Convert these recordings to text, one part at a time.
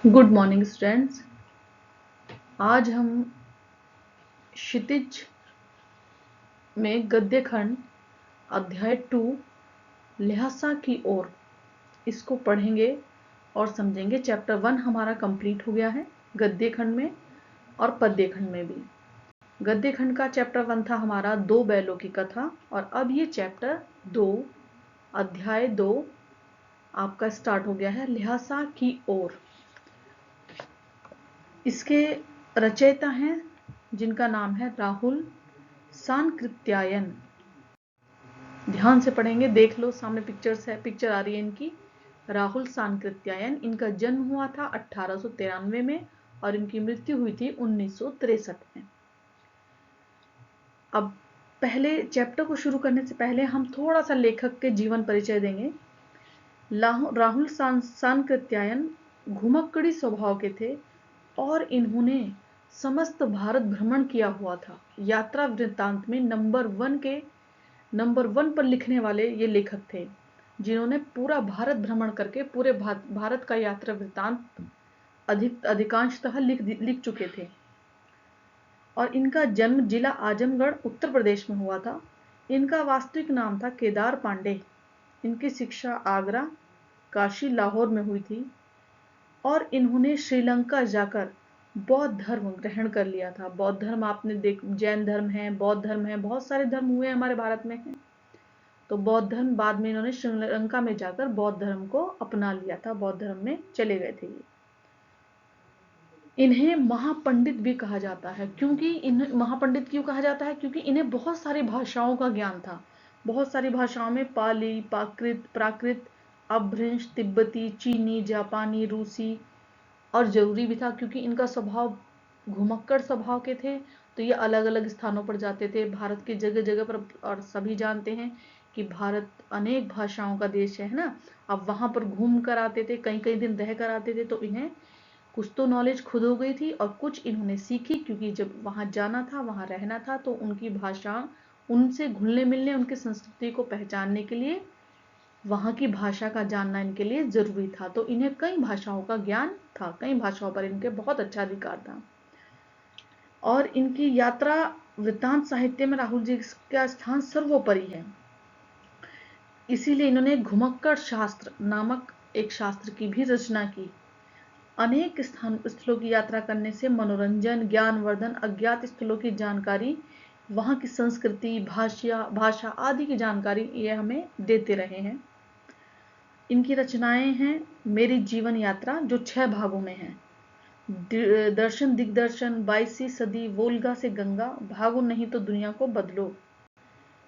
Good morning students. आज हम क्षितिज में गद्य खंड अध्याय 2 ल्हासा की ओर इसको पढ़ेंगे और समझेंगे। चैप्टर 1 हमारा कंप्लीट हो गया है गद्य खंड में और पद्य खंड में भी। गद्य खंड का चैप्टर 1 था हमारा 2 बैलों की कथा, और अब ये चैप्टर 2 अध्याय 2 आपका स्टार्ट हो गया है ल्हासा की ओर। इसके रचयिता हैं जिनका नाम है राहुल सांकृत्यायन। ध्यान से पढ़ेंगे, देख लो सामने पिक्चर्स है, पिक्चर आ रही है इनकी। राहुल सांकृत्यायन, इनका जन्म हुआ था 1893 में और इनकी मृत्यु हुई थी 1963 में। अब पहले चैप्टर को शुरू करने से पहले हम थोड़ा सा लेखक के जीवन परिचय देंगे। राहुल सांकृत्यायन घुमक्कड़ी स्वभाव के थे और इन्होंने समस्त भारत भ्रमण किया हुआ था। यात्रा वृत्तांत में नंबर 1 पर लिखने वाले ये लेखक थे, जिन्होंने पूरा भारत भ्रमण करके पूरे भारत का यात्रा वृत्तांत अधिकांशतः लिख चुके थे। और इनका जन्म जिला आजमगढ़ उत्तर प्रदेश में हुआ था। इनका वास्तविक नाम था केदार पांडे। इनकी शिक्षा आगरा, काशी, लाहौर में हुई थी और इन्होंने श्रीलंका जाकर बौद्ध धर्म ग्रहण कर लिया था। बौद्ध धर्म आपने जैन धर्म है, बौद्ध धर्म है, बहुत सारे धर्म हुए हमारे भारत में हैं। तो बौद्ध धर्म बाद में इन्होंने श्रीलंका में जाकर बौद्ध धर्म को अपना लिया था, बौद्ध धर्म में चले गए थे। इन्हें महापंडित भी कहा जाता है। क्योंकि इन्हें महापंडित क्यों कहा जाता है? क्योंकि इन्हें बहुत सारी भाषाओं का ज्ञान था। बहुत सारी भाषाओं में पाली, प्राकृत, अभ्रंश, तिब्बती, चीनी, जापानी, रूसी, और जरूरी भी था क्योंकि इनका स्वभाव घुमक्कड़ स्वभाव के थे। तो ये अलग अलग स्थानों पर जाते थे भारत के जगह जगह पर। और सभी जानते हैं कि भारत अनेक भाषाओं का देश है ना। अब वहां पर घूम कर आते थे, कई कई दिन रह कर आते थे, तो इन्हें कुछ तो नॉलेज खुद हो गई थी और कुछ इन्होंने सीखी, क्योंकि जब वहां जाना था, वहां रहना था, तो उनकी भाषा, उनसे घुलने मिलने, उनकी संस्कृति को पहचानने के लिए वहां की भाषा का जानना इनके लिए जरूरी था। तो इन्हें कई भाषाओं का ज्ञान था, कई भाषाओं पर इनके बहुत अच्छा अधिकार था। और इनकी यात्रा वृत्तांत साहित्य में राहुल जी का स्थान सर्वोपरि है। इसीलिए इन्होंने घुमक्कड़ शास्त्र नामक एक शास्त्र की भी रचना की। अनेक स्थलों की यात्रा करने से मनोरंजन, ज्ञानवर्धन, अज्ञात स्थलों की जानकारी, वहां की संस्कृति, भाषा आदि की जानकारी ये हमें देते रहे हैं। इनकी रचनाएं हैं मेरी जीवन यात्रा, जो 6 भागों में है। दर्शन दिग्दर्शन, 22वीं सदी, वोल्गा से गंगा, भागो नहीं तो दुनिया को बदलो,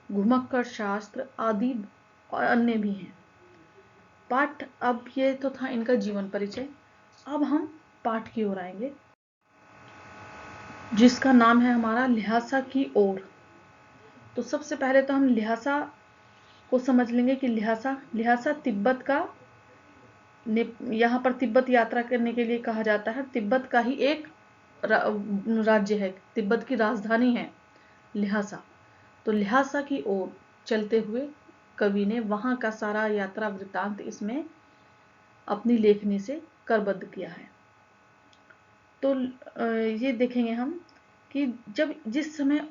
घुमक्कड़ शास्त्र आदि और अन्य भी हैं पाठ। अब ये तो था इनका जीवन परिचय। अब हम पाठ की ओर आएंगे, जिसका नाम है हमारा ल्हासा की ओर। तो सबसे पहले तो हम ल्हासा को समझ लेंगे कि ल्हासा तिब्बत का, यहाँ पर तिब्बत यात्रा करने के लिए कहा जाता है। तिब्बत का ही एक राज्य है, तिब्बत की राजधानी है ल्हासा। तो ल्हासा की ओर चलते हुए कवि ने वहां का सारा यात्रा वृत्तांत इसमें अपनी लेखनी से करबद्ध किया है। तो ये देखेंगे हम कि जिस समय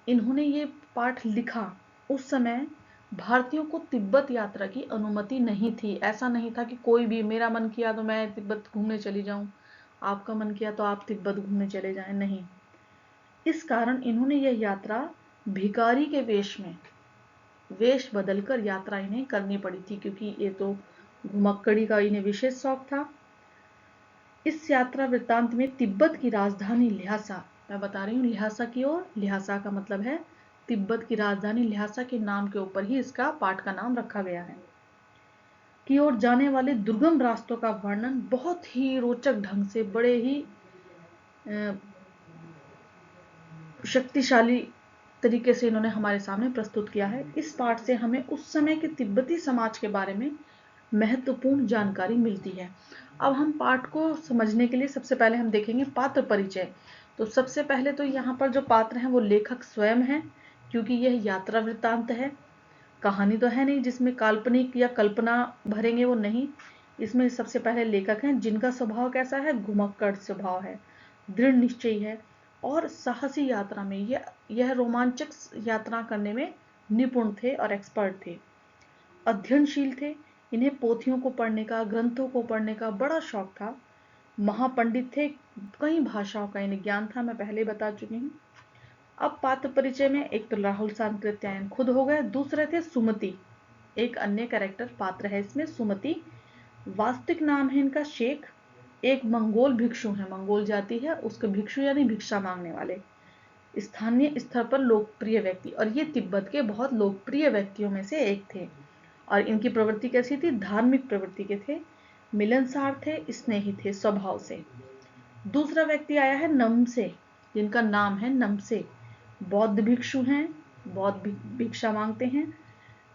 इन्होंने ये पाठ लिखा, उस समय भारतीयों को तिब्बत यात्रा की अनुमति नहीं थी। ऐसा नहीं था कि कोई भी, मेरा मन किया तो मैं तिब्बत घूमने चली जाऊं, आपका मन किया तो आप तिब्बत घूमने चले जाएं, नहीं। इस कारण इन्होंने यह यात्रा भिखारी के वेश बदलकर यात्रा इन्हें करनी पड़ी थी, क्योंकि ये तो घुमक्कड़ी का इन्हें विशेष शौक था। इस यात्रा वृत्तांत में तिब्बत की राजधानी ल्हासा, मैं बता रही हूँ ल्हासा की ओर, ल्हासा का मतलब है तिब्बत की राजधानी। ल्हासा के नाम के ऊपर ही इसका पाठ का नाम रखा गया है। की ओर जाने वाले दुर्गम रास्तों का वर्णन बहुत ही रोचक ढंग से, बड़े ही शक्तिशाली तरीके से इन्होंने हमारे सामने प्रस्तुत किया है। इस पाठ से हमें उस समय के तिब्बती समाज के बारे में महत्वपूर्ण जानकारी मिलती है। अब हम पाठ को समझने के लिए सबसे पहले हम देखेंगे पात्र परिचय। तो सबसे पहले तो यहाँ पर जो पात्र हैं वो लेखक स्वयं है, क्योंकि यह यात्रा वृत्तांत है, कहानी तो है नहीं जिसमें काल्पनिक या कल्पना भरेंगे, वो नहीं। इसमें सबसे पहले लेखक हैं जिनका स्वभाव कैसा है, घुमक्कड़ स्वभाव है, दृढ़ निश्चयी है और साहसी यात्रा में यह रोमांचक यात्रा करने में निपुण थे और एक्सपर्ट थे। अध्ययनशील थे, इन्हें पोथियों को पढ़ने का, ग्रंथों को पढ़ने का बड़ा शौक था। महापंडित थे, कई भाषाओं का इन्हें ज्ञान था, मैं पहले बता चुकी हूँ। अब पात्र परिचय में एक तो राहुल सांकृत्यायन खुद हो गए, दूसरे थे सुमति, एक अन्य कैरेक्टर पात्र है इसमें सुमति। वास्तविक नाम है इनका शेख। एक मंगोल भिक्षु है, मंगोल जाति है, उसके भिक्षु यानी भिक्षा मांगने वाले, स्थानीय स्तर पर लोकप्रिय व्यक्ति, और ये तिब्बत के बहुत लोकप्रिय व्यक्तियों में से एक थे। और इनकी प्रवृत्ति कैसी थी, धार्मिक प्रवृत्ति के थे, मिलनसार थे, स्नेही थे स्वभाव से। दूसरा व्यक्ति आया है नमसे, जिनका नाम है नमसे, बौद्ध भिक्षु हैं, बौद्ध भिक्षा मांगते हैं,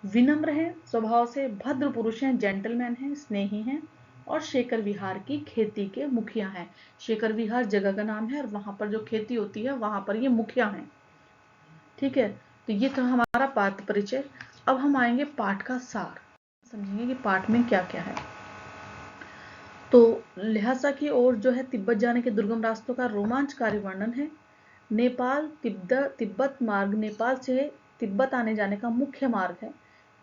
विनम्र हैं स्वभाव से, भद्र पुरुष हैं, जेंटलमैन हैं, स्नेही हैं और शेखर विहार की खेती के मुखिया हैं। शेखर विहार जगह का नाम है और वहां पर जो खेती होती है वहां पर ये मुखिया हैं। ठीक है, तो ये था हमारा पाठ परिचय। अब हम आएंगे पाठ का सार, समझेंगे कि पाठ में क्या क्या है। तो ल्हासा की ओर जो है तिब्बत जाने के दुर्गम रास्तों का रोमांचकारी वर्णन है। नेपाल तिब्बत मार्ग नेपाल से तिब्बत आने जाने का मुख्य मार्ग है।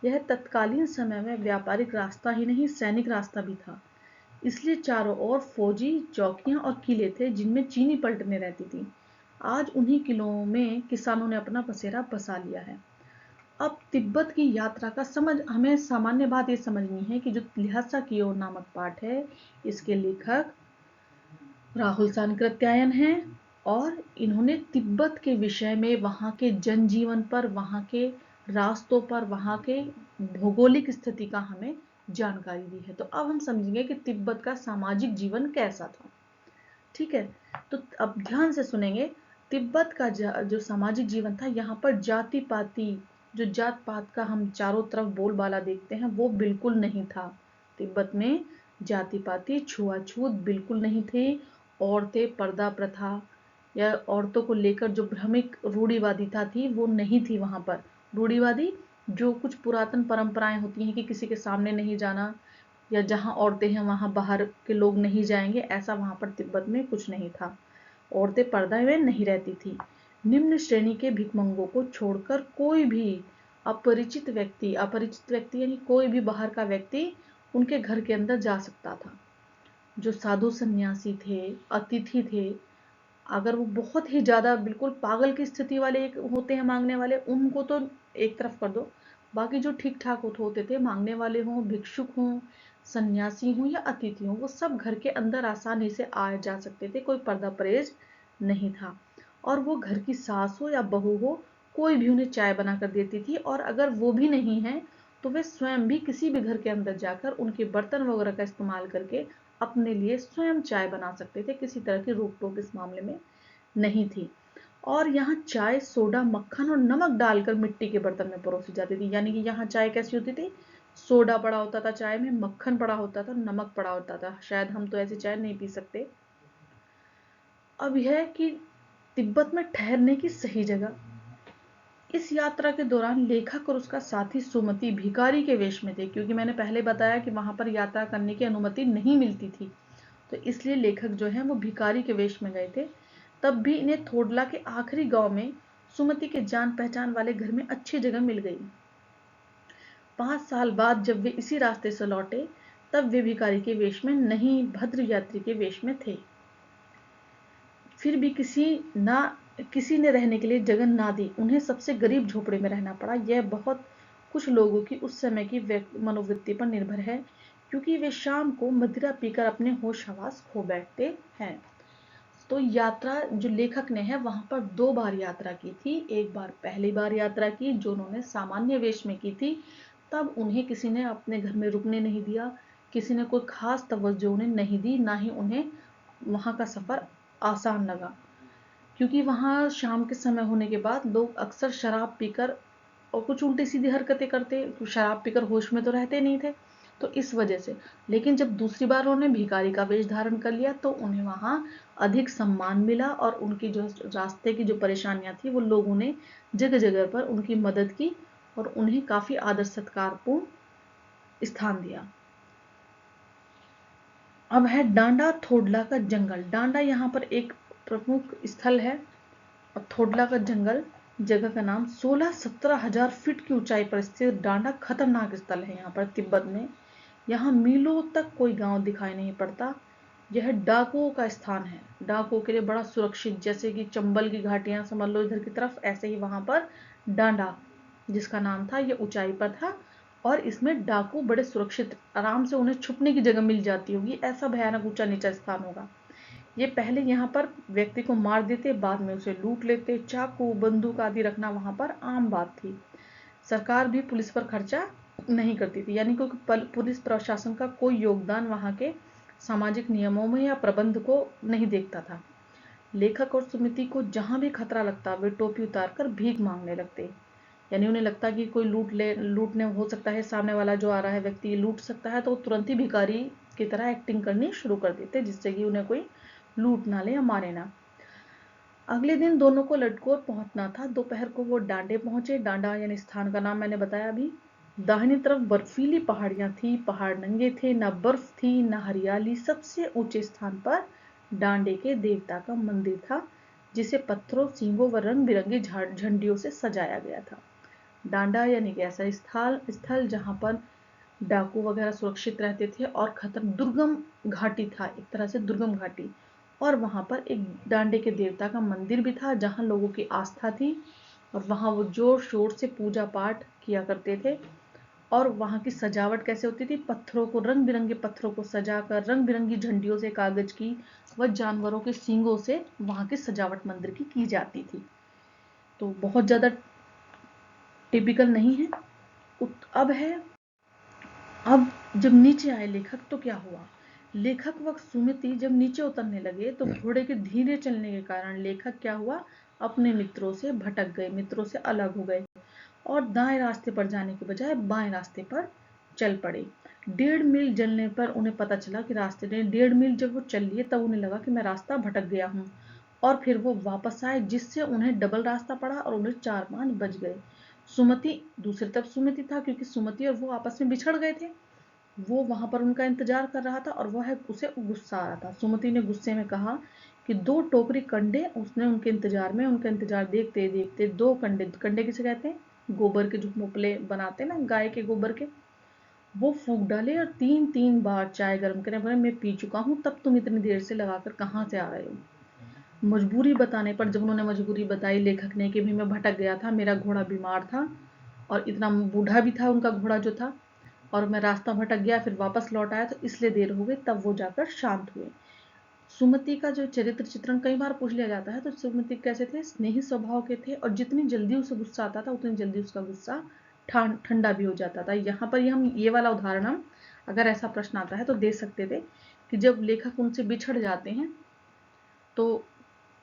यह तत्कालीन समय में व्यापारिक रास्ता ही नहीं, सैनिक रास्ता भी था, इसलिए चारों ओर फौजी चौकियां और किले थे जिनमें चीनी पलटने रहती थी। आज उन्हीं किलों में किसानों ने अपना बसेरा बसा लिया है। अब तिब्बत की यात्रा का हमें सामान्य बात ये समझनी है कि जो ल्हासा की ओर नामक पाठ है, इसके लेखक राहुल सांकृत्यायन हैं और इन्होंने तिब्बत के विषय में, वहां के जनजीवन पर, वहां के रास्तों पर, वहां के भौगोलिक स्थिति का हमें जानकारी दी है। तो अब हम समझेंगे कि तिब्बत का सामाजिक जीवन कैसा था। ठीक है, तो अब ध्यान से सुनेंगे। तिब्बत का जो सामाजिक जीवन था, यहाँ पर जाति पाति, जो जात पात का हम चारों तरफ बोलबाला देखते हैं, वो बिल्कुल नहीं था। तिब्बत में जाति पाति, छुआछूत बिल्कुल नहीं थी। औरतें, पर्दा प्रथा या औरतों को लेकर जो भ्रमिक रूढ़िवादिता थी वो नहीं थी वहां पर। रूढ़िवादी जो कुछ पुरातन परंपराएं होती हैं कि किसी के सामने नहीं जाना, या जहां औरतें हैं वहां बाहर के लोग नहीं जाएंगे, ऐसा वहां पर तिब्बत में कुछ नहीं था। औरतें पर्दा में नहीं रहती थी। निम्न श्रेणी के भिखमंगों को छोड़कर कोई भी अपरिचित व्यक्ति यानी कोई भी बाहर का व्यक्ति उनके घर के अंदर जा सकता था। जो साधु सन्यासी थे, अतिथि थे, अगर वो बहुत ही ज्यादा बिल्कुल पागल की स्थिति वाले होते हैं मांगने वाले, उनको तो एक तरफ कर दो, बाकी जो ठीक ठाक होते थे, मांगने वाले हों, भिक्षुक हों, सन्यासी हों या अतिथि हों, वो सब घर के अंदर आसानी से आ जा सकते थे, कोई पर्दा परहेज नहीं था। और वो घर की सास हो या बहू हो, कोई भी उन्हें चाय बना कर देती थी, और अगर वो भी नहीं है तो वे स्वयं भी किसी भी घर के अंदर जाकर उनके बर्तन वगैरह का इस्तेमाल करके अपने लिए स्वयं चाय बना सकते थे। किसी तरह की रोक टोक इस मामले में नहीं थी। और यहाँ चाय सोडा, मक्खन और नमक डालकर मिट्टी के बर्तन में परोसी जाती थी। यानी कि यहाँ चाय कैसी होती थी, सोडा पड़ा होता था चाय में, मक्खन पड़ा होता था, नमक पड़ा होता था। शायद हम तो ऐसी चाय नहीं पी सकते। अब यह कि तिब्बत में ठहरने की सही जगह। इस यात्रा के दौरान लेखक और उसका साथी सुमति भिखारी के वेश में थे, क्योंकि मैंने पहले बताया कि वहां पर यात्रा करने की अनुमति नहीं मिलती थी, तो इसलिए लेखक जो है वो भिखारी के वेश में गए थे। तब भी इन्हें थोडला के आखिरी गांव में सुमति के जान पहचान वाले घर में अच्छी जगह मिल गई। 5 साल बाद जब वे इसी रास्ते से लौटे, तब वे भिखारी के वेश में नहीं, भद्र यात्री के वेश में थे। फिर भी किसी ने रहने के लिए जगह ना दी, उन्हें सबसे गरीब झोपड़े में रहना पड़ा। यह बहुत कुछ लोगों की उस समय की मनोवृत्ति पर निर्भर है, क्योंकि वे शाम को मदिरा पीकर अपने होश हवास खो बैठते हैं। तो यात्रा जो लेखक ने है वहां पर 2 बार यात्रा की थी। एक बार पहली बार यात्रा की जो उन्होंने सामान्य वेश में की थी, तब उन्हें किसी ने अपने घर में रुकने नहीं दिया, किसी ने कोई खास तवज्जो उन्हें नहीं दी, ना ही उन्हें वहां का सफर आसान लगा, क्योंकि वहां शाम के समय होने के बाद लोग अक्सर शराब पीकर और कुछ उल्टी सीधी हरकतें करते, शराब पीकर होश में तो रहते नहीं थे, तो इस वजह से। लेकिन जब दूसरी बार उन्होंने भिखारी का वेश धारण कर लिया तो उन्हें वहां अधिक सम्मान मिला, और उनकी जो रास्ते की जो परेशानियां थी वो लोगों ने जगह जगह पर उनकी मदद की और उन्हें काफी आदर सत्कारपूर्ण स्थान दिया। अब है डांडा थोडला का जंगल। डांडा यहाँ पर एक प्रमुख स्थल है और थोडला का जंगल जगह का नाम। 16-17 हजार फीट की ऊंचाई पर स्थित डांडा खतरनाक स्थल है यहाँ पर तिब्बत में। यहाँ मीलों तक कोई गांव दिखाई नहीं पड़ता। यह डाकुओं का स्थान है, डाकुओं के लिए बड़ा सुरक्षित, जैसे कि चंबल की घाटियां समझ लो इधर की तरफ, ऐसे ही वहां पर डांडा जिसका नाम था ये ऊंचाई पर था और इसमें डाकू बड़े सुरक्षित, आराम से उन्हें छुपने की जगह मिल जाती होगी, ऐसा भयानक ऊंचा नीचा स्थान होगा। ये पहले यहाँ पर व्यक्ति को मार देते, बाद में उसे लूट लेते। चाकू बंदूक आदि रखना वहां पर आम बात थी। सरकार भी पुलिस पर खर्चा नहीं करती थी, यानी क्योंकि पुलिस प्रशासन का कोई योगदान वहां के सामाजिक नियमों में या प्रबंध को नहीं देखता था। लेखक और सुमिति को जहां भी खतरा लगता वे टोपी उतारकर भीख मांगने लगते, यानी उन्हें लगता कि कोई लूटने हो सकता है, सामने वाला जो आ रहा है व्यक्ति लूट सकता है, तो तुरंत ही भिखारी की तरह एक्टिंग करनी शुरू कर देते, जिससे कि उन्हें कोई लूट ना ले या मारे ना। अगले दिन दोनों को लटकोर पहुंचना था। दोपहर को वो डांडे पहुंचे। डांडा यानी स्थान का नाम मैंने बताया अभी। दाहिनी तरफ बर्फीली पहाड़ियां थी, पहाड़ नंगे थे, ना बर्फ थी ना हरियाली। सबसे ऊंचे स्थान पर डांडे के देवता का मंदिर था, जिसे पत्थरों, सींगों व रंग बिरंगी झंडियों से सजाया गया था। डांडा यानी कि ऐसा स्थल जहां पर डाकू वगैरह सुरक्षित रहते थे और दुर्गम घाटी था, एक तरह से दुर्गम घाटी, और वहां पर एक डांडे के देवता का मंदिर भी था जहां लोगों की आस्था थी और वहां वो जोर शोर से पूजा पाठ किया करते थे। और वहां की सजावट कैसे होती थी, पत्थरों को, रंग बिरंगे पत्थरों को सजाकर रंग बिरंगी झंडियों से, कागज की व जानवरों के सींगों से वहां की सजावट मंदिर की जाती थी। तो बहुत ज्यादा टिपिकल नहीं है। अब जब नीचे आए लेखक तो क्या हुआ, लेखक व सुमिति जब नीचे उतरने लगे तो घोड़े के धीरे चलने के कारण लेखक क्या हुआ, अपने मित्रों से भटक गए, मित्रों से अलग हो गए और दाएं रास्ते पर जाने के बजाय बाएं रास्ते पर चल पड़े। 1.5 मील चलने पर उन्हें पता चला कि रास्ते ने 1.5 मील जब वो चल लिए तब उन्हें लगा कि मैं रास्ता भटक गया हूँ, और फिर वो वापस आए, जिससे उन्हें डबल रास्ता पड़ा और उन्हें 4-5 बज गए। सुमति दूसरी तरफ सुमिति था, क्योंकि सुमति और वो आपस में बिछड़ गए थे। वो वहां पर उनका इंतजार कर रहा था और वह उसे गुस्सा आ रहा था। सुमति ने गुस्से में कहा कि 2 टोकरी कंडे, उसने उनके इंतजार देखते देखते 2 कंडे, कंडे किसे कहते हैं, गोबर के जो मोपले बनाते हैं ना गाय के गोबर के, वो फूंक डाले और 3-3 बार चाय गर्म करने बोले, मैं पी चुका हूँ, तब तुम इतनी देर से लगाकर कहाँ से आ रहे हो। मजबूरी बताने पर, जब उन्होंने मजबूरी बताई लेखक ने कि भी मैं भटक गया था, मेरा घोड़ा बीमार था और इतना बूढ़ा भी था उनका घोड़ा जो था, और मैं रास्ता भटक गया, फिर वापस लौट आया तो इसलिए देर हो गई, तब वो जाकर शांत हुए। सुमति का जो चरित्र चित्रण कई बार पूछ लिया जाता है, तो सुमति कैसे थे, स्नेही स्वभाव के थे, और जितनी जल्दी उसे गुस्सा आता था उतनी जल्दी उसका गुस्सा ठंडा भी हो जाता था। यहाँ पर हम ये वाला उदाहरण, हम अगर ऐसा प्रश्न आता है तो दे सकते थे कि जब लेखक उनसे बिछड़ जाते हैं तो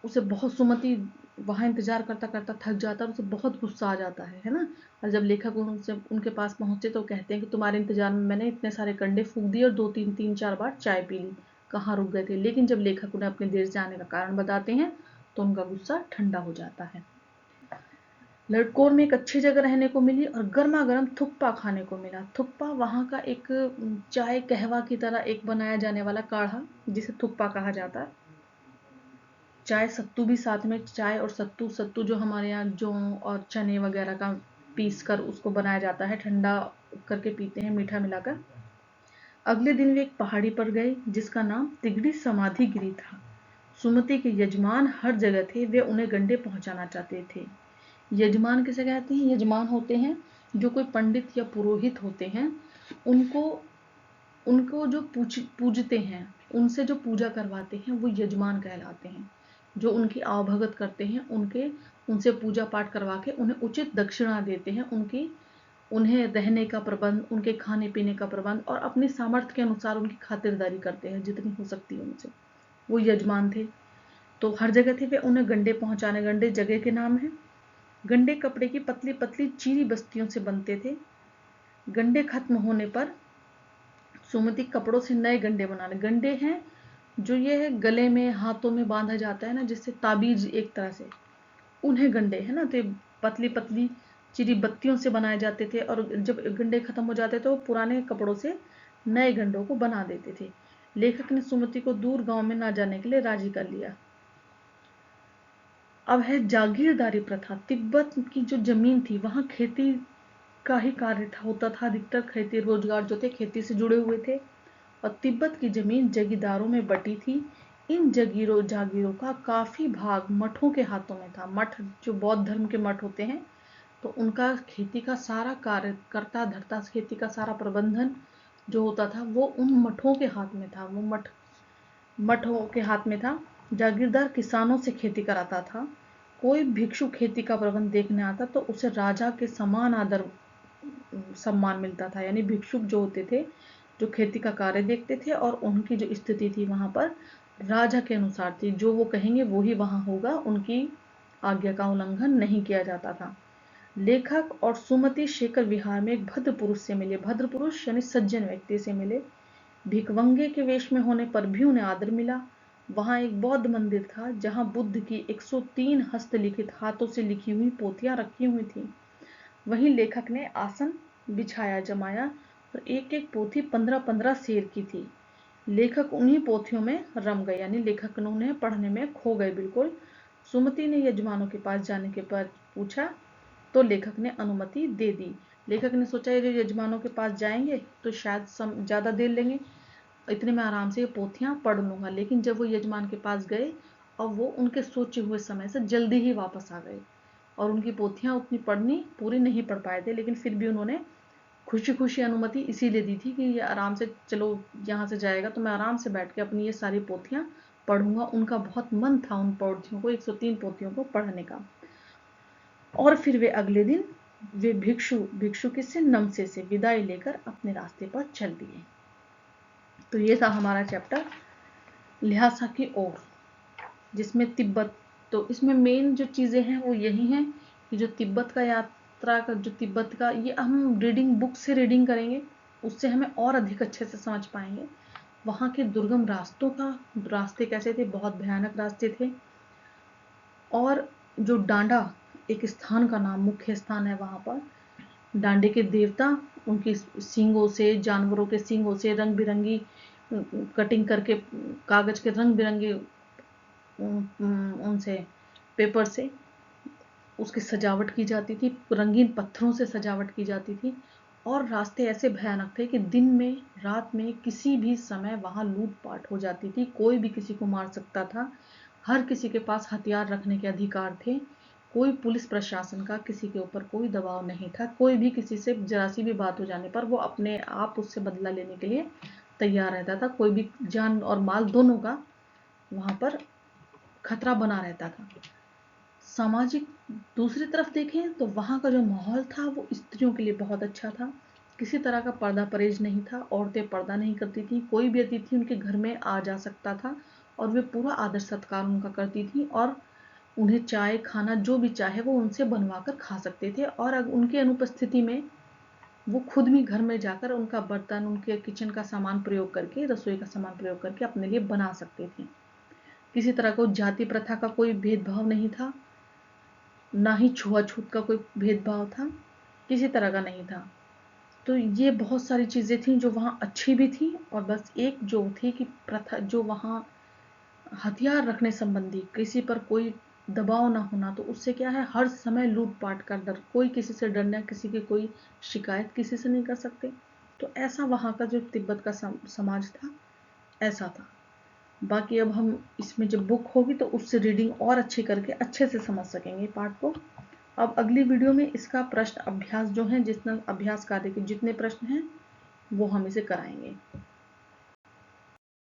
उसे बहुत, सुमति वहां इंतजार करता करता थक जाता है, उसे बहुत गुस्सा आ जाता है ना। और जब लेखक उनसे उनके पास पहुंचते तो कहते हैं कि तुम्हारे इंतजार में मैंने इतने सारे कंडे फूंक दिए और 2-3-3-4 बार चाय पी ली, कहाँ रुक गए थे। लेकिन जब लेखक उन्हें अपनी देर से आने का कारण बताते हैं तो उनका गुस्सा ठंडा हो जाता है। लड़कोर में एक अच्छी जगह रहने को मिली और गर्मा गर्म थुक्पा खाने को मिला। थुक्पा वहां का एक चाय कहवा की तरह एक बनाया जाने वाला काढ़ा, जिसे थुक्पा कहा जाता है। चाय सत्तू भी साथ में, चाय और सत्तू, सत्तू जो हमारे यहाँ जौ और चने वगैरह का पीस कर उसको बनाया जाता है, ठंडा करके पीते हैं मीठा मिलाकर। अगले दिन वे एक पहाड़ी पर गए जिसका नाम तिगड़ी समाधि गिरी था। सुमति के यजमान हर जगह थे, वे उन्हें गंडे पहुंचाना चाहते थे। यजमान किसे कहते हैं, यजमान होते हैं जो कोई पंडित या पुरोहित होते हैं, उनको उनको जो पूजते हैं, उनसे जो पूजा करवाते हैं वो यजमान कहलाते हैं। जो उनकी आवभगत करते हैं, उनसे पूजा पाठ करवा के उन्हें उचित दक्षिणा देते हैं, उन्हें रहने का प्रबंध, उनके खाने पीने का प्रबंध और अपनी सामर्थ्य के अनुसार उनकी खातिरदारी करते हैं जितनी हो सकती है उनसे, वो यजमान थे। तो हर जगह थे वे उन्हें गंडे पहुंचाने। गंडे जगह के नाम है। गंडे कपड़े की पतली पतली चीरी बस्तियों से बनते थे। गंडे खत्म होने पर सुमति कपड़ों से नए गंडे बनाने, गंडे हैं जो ये गले में हाथों में बांधा जाता है ना, जिससे ताबीज एक तरह से, उन्हें गंडे है ना, तो पतली पतली चिरी बत्तियों से बनाए जाते थे और जब गंडे खत्म हो जाते तो पुराने कपड़ों से नए गंडों को बना देते थे। लेखक ने सुमति को दूर गांव में ना जाने के लिए राजी कर लिया। अब है जागीरदारी प्रथा। तिब्बत की जो जमीन थी वहां खेती का ही कार्य होता था, अधिकतर खेती रोजगार जो थे खेती से जुड़े हुए थे, और तिब्बत की जमीन जगीरदारों में बटी थी। इन जागीरों का काफी भाग मठों के हाथों में था। मठ जो बौद्ध धर्म के मठ होते हैं, तो उनका खेती का सारा कार्य करता धरता, खेती का सारा प्रबंधन जो होता था वो उन मठों के हाथ में था, वो मठों के हाथ में था। जागीरदार किसानों से खेती कराता था। कोई भिक्षु खेती का प्रबंध देखने आता तो उसे राजा के समान आदर सम्मान मिलता था। यानी भिक्षुक जो होते थे, जो खेती का कार्य देखते थे, और उनकी जो स्थिति थी वहां पर राजा के अनुसार थी, जो वो कहेंगे वो ही वहां होगा, उनकी आज्ञा का उल्लंघन नहीं किया जाता था। लेखक और सुमति शेखर विहार में एक भद्र पुरुष से मिले। भद्र पुरुष यानी सज्जन व्यक्ति से मिले। भिकमंगे के वेश में होने पर भी उन्हें आदर मिला। वहां एक बौद्ध मंदिर था जहां बुद्ध की 103 हस्तलिखित हाथों से लिखी हुई पोथियां रखी हुई थी। वहीं लेखक ने आसन बिछाया जमाया, और एक एक पोथी 15-15 शेर की थी। लेखक उन्हीं पोथियों में रम गए, यानी लेखक ने उन्हें पढ़ने में खो गए बिल्कुल। सुमति ने यजमानों के पास जाने के बाद पूछा तो लेखक ने अनुमति दे दी। लेखक ने सोचा ये जो यजमानों के पास जाएंगे तो शायद ज्यादा देर लेंगे, इतने में आराम से ये पोथियां पढ़ लूंगा। लेकिन जब वो यजमान के पास गए और वो उनके सोचे हुए समय से जल्दी ही वापस आ गए, और उनकी पोथियां उतनी पढ़नी पूरी नहीं पढ़ पाए थे, लेकिन फिर भी उन्होंने खुशी खुशी अनुमति इसीलिए दी थी कि ये आराम से, चलो यहाँ से जाएगा तो मैं आराम से बैठ के अपनी ये सारी पोथियां पढ़ूंगा। उनका बहुत मन था उन पोथियों को, 103 पोथियों को पढ़ने का। और फिर वे अगले दिन वे भिक्षु किससे, नमसे से विदाई लेकर अपने रास्ते पर चल दिए। तो ये था हमारा चैप्टर ल्हासा की ओर, जिसमें तिब्बत, तो इसमें मेन जो चीजें हैं वो यही हैं कि जो तिब्बत का यात्रा का, जो तिब्बत का, ये हम रीडिंग बुक से रीडिंग करेंगे, उससे हमें और अधिक अच्छे से समझ पाएंगे। वहां के दुर्गम रास्ते कैसे थे, बहुत भयानक रास्ते थे। और जो डांडा एक स्थान का नाम, मुख्य स्थान है वहां पर, डांडे के देवता उनकी सींगों से, जानवरों के सींगों से रंग बिरंगी कटिंग करके, कागज के रंग बिरंगे उनसे पेपर से उसकी सजावट की जाती थी, रंगीन पत्थरों से सजावट की जाती थी। और रास्ते ऐसे भयानक थे कि दिन में रात में किसी भी समय वहां लूटपाट हो जाती थी, कोई भी किसी को मार सकता था। हर किसी के पास हथियार रखने के अधिकार थे। कोई पुलिस प्रशासन का किसी के ऊपर कोई दबाव नहीं था। कोई भी किसी से जरा सी भी बात हो जाने पर वो अपने आप उससे बदला लेने के लिए तैयार रहता था। कोई भी जान और माल दोनों का वहां पर खतरा बना रहता था। सामाजिक दूसरी तरफ देखें तो वहां का जो माहौल था वो स्त्रियों के लिए बहुत अच्छा था। किसी तरह का पर्दा परहेज नहीं था, औरतें पर्दा नहीं करती थी। कोई भी अतिथि उनके घर में आ जा सकता था और वे पूरा आदर सत्कार उनका करती थी, और उन्हें चाय खाना जो भी चाहे वो उनसे बनवा कर खा सकते थे। और उनकी अनुपस्थिति में वो खुद भी घर में जाकर उनका बर्तन, उनके किचन का सामान प्रयोग करके, रसोई का सामान प्रयोग करके अपने लिए बना सकते थे। किसी तरह का जाति प्रथा का कोई भेदभाव नहीं था, ना ही छुआछूत का कोई भेदभाव था, किसी तरह का नहीं था। तो ये बहुत सारी चीजें थी जो वहां अच्छी भी थी, और बस एक जो थी कि प्रथा, जो वहां हथियार रखने संबंधी किसी पर कोई दबाव ना होना, तो उससे क्या है, हर समय लूटपाट का डर, कोई किसी से डरना, किसी की कोई शिकायत किसी से नहीं कर सकते। तो ऐसा वहां का जो तिब्बत का समाज था, ऐसा था। बाकी अब हम इसमें जब बुक होगी तो उससे रीडिंग और अच्छी करके अच्छे से समझ सकेंगे पार्ट को। अब अगली वीडियो में इसका प्रश्न अभ्यास जो है, जितना अभ्यास कार्य के जितने प्रश्न हैं वो हम इसे कराएंगे।